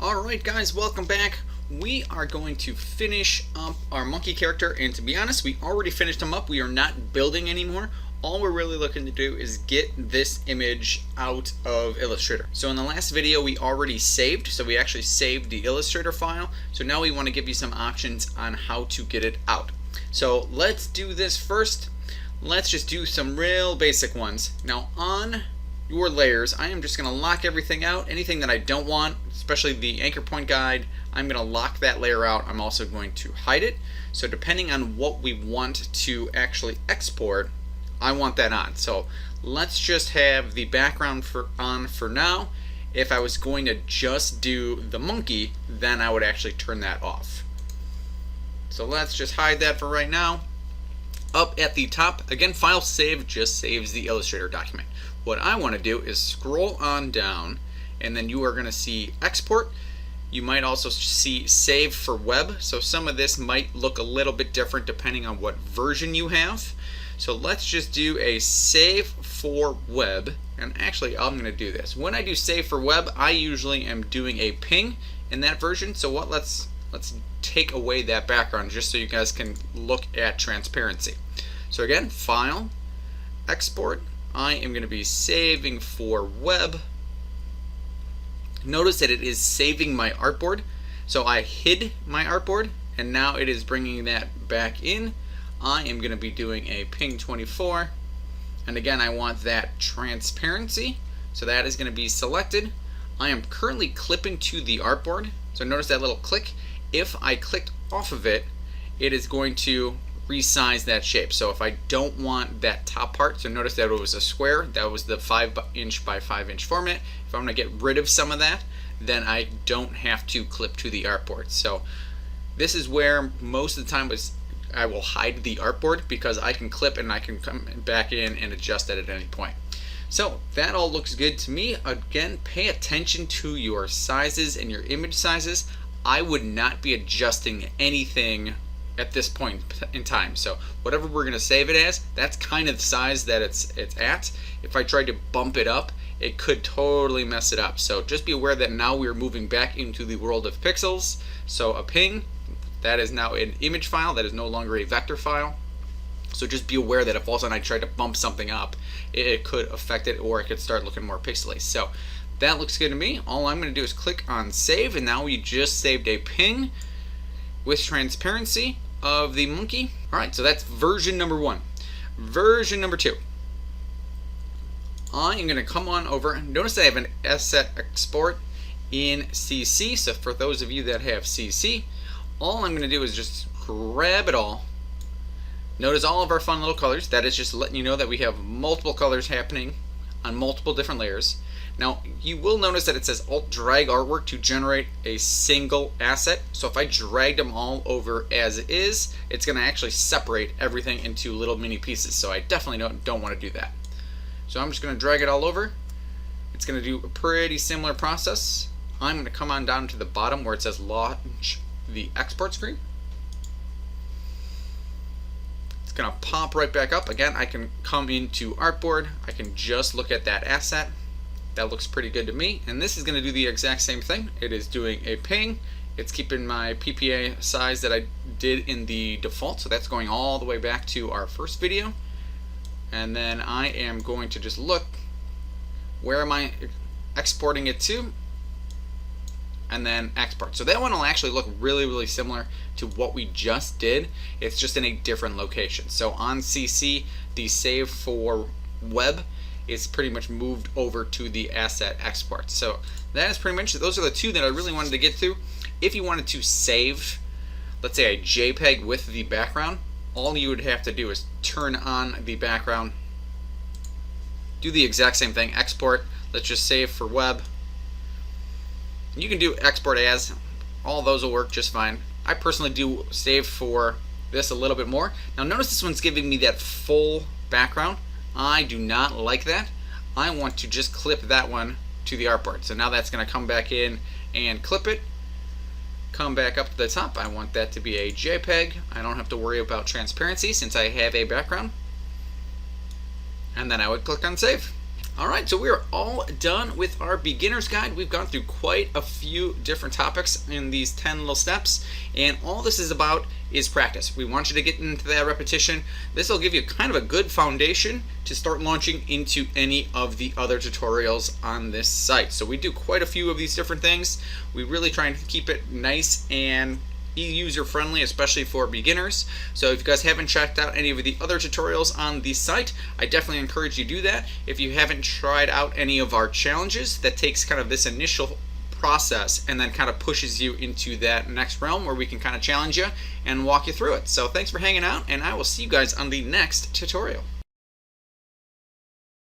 Alright guys, welcome back. We are going to finish up our monkey character, and to be honest, we already finished him up. We are not building anymore. All we're really looking to do is get this image out of Illustrator. So in the last video we already saved, so we actually saved the Illustrator file. So now we want to give you some options on how to get it out. So let's do this first. Let's just do some real basic ones. Now on your layers, I am just going to lock everything out. Anything that I don't want, especially the anchor point guide, I'm going to lock that layer out. I'm also going to hide it. So depending on what we want to actually export, I want that on. So let's just have the background on for now. If I was going to just do the monkey, then I would actually turn that off. So let's just hide that for right now. Up at the top, again, file save just saves the Illustrator document. What I want to do is scroll on down, and then you are going to see export. You might also see save for web. So some of this might look a little bit different depending on what version you have. So let's just do a save for web. And actually, I'm going to do this. When I do save for web, I usually am doing a ping in that version. So let's take away that background just so you guys can look at transparency. So again, file, export. I am going to be saving for web. Notice that it is saving my artboard. So I hid my artboard, and now it is bringing that back in. I am going to be doing a ping 24, and again I want that transparency, so that is going to be selected. I am currently clipping to the artboard, so notice that little click. If I clicked off of it, it is going to resize that shape. So if I don't want that top part, so notice that it was a square, that was the 5" by 5" format. If I'm going to get rid of some of that, then I don't have to clip to the artboard. So this is where most of the time I will hide the artboard, because I can clip and I can come back in and adjust it at any point. So that all looks good to me. Again, pay attention to your sizes and your image sizes. I would not be adjusting anything at this point in time. So whatever we're going to save it as, that's kind of the size that it's at. If I tried to bump it up, it could totally mess it up. So just be aware that now we're moving back into the world of pixels. So a ping, that is now an image file, that is no longer a vector file. So just be aware that if all of a sudden I try to bump something up, it could affect it, or it could start looking more pixely. So that looks good to me. All I'm going to do is click on save, and now we just saved a ping with transparency of the monkey. Alright, so that's version number 1. Version number 2. I am going to come on over. Notice that I have an asset export in CC. So for those of you that have CC, all I'm going to do is just grab it all. Notice all of our fun little colors. That is just letting you know that we have multiple colors happening on multiple different layers. Now you will notice that it says Alt drag artwork to generate a single asset. So if I drag them all over as is, it's going to actually separate everything into little mini pieces. So I definitely don't want to do that. So I'm just going to drag it all over. It's going to do a pretty similar process. I'm going to come on down to the bottom where it says launch the export screen. It's going to pop right back up. Again, I can come into artboard. I can just look at that asset. That looks pretty good to me. And this is going to do the exact same thing. It is doing a ping. It's keeping my PPA size that I did in the default. So that's going all the way back to our first video. And then I am going to just look, where am I exporting it to? And then export. So that one will actually look really similar to what we just did. It's just in a different location. So on CC, the save for web is pretty much moved over to the asset export. So that is pretty much, those are the two that I really wanted to get to. If you wanted to save, let's say a JPEG with the background, all you would have to do is turn on the background, do the exact same thing, export. Let's just save for web. You can do export as, all those will work just fine. I personally do save for this a little bit more. Now notice this one's giving me that full background. I do not like that. I want to just clip that one to the artboard. So now that's going to come back in and clip it. Come back up to the top. I want that to be a JPEG. I don't have to worry about transparency since I have a background. And then I would click on save. Alright, so we are all done with our beginner's guide. We've gone through quite a few different topics in these 10 little steps, and all this is about is practice. We want you to get into that repetition. This will give you kind of a good foundation to start launching into any of the other tutorials on this site. So we do quite a few of these different things. We really try and keep it nice and user friendly, especially for beginners. So if you guys haven't checked out any of the other tutorials on the site, I definitely encourage you to do that. If you haven't tried out any of our challenges, that takes kind of this initial process and then kind of pushes you into that next realm where we can kind of challenge you and walk you through it. So thanks for hanging out, and I will see you guys on the next tutorial.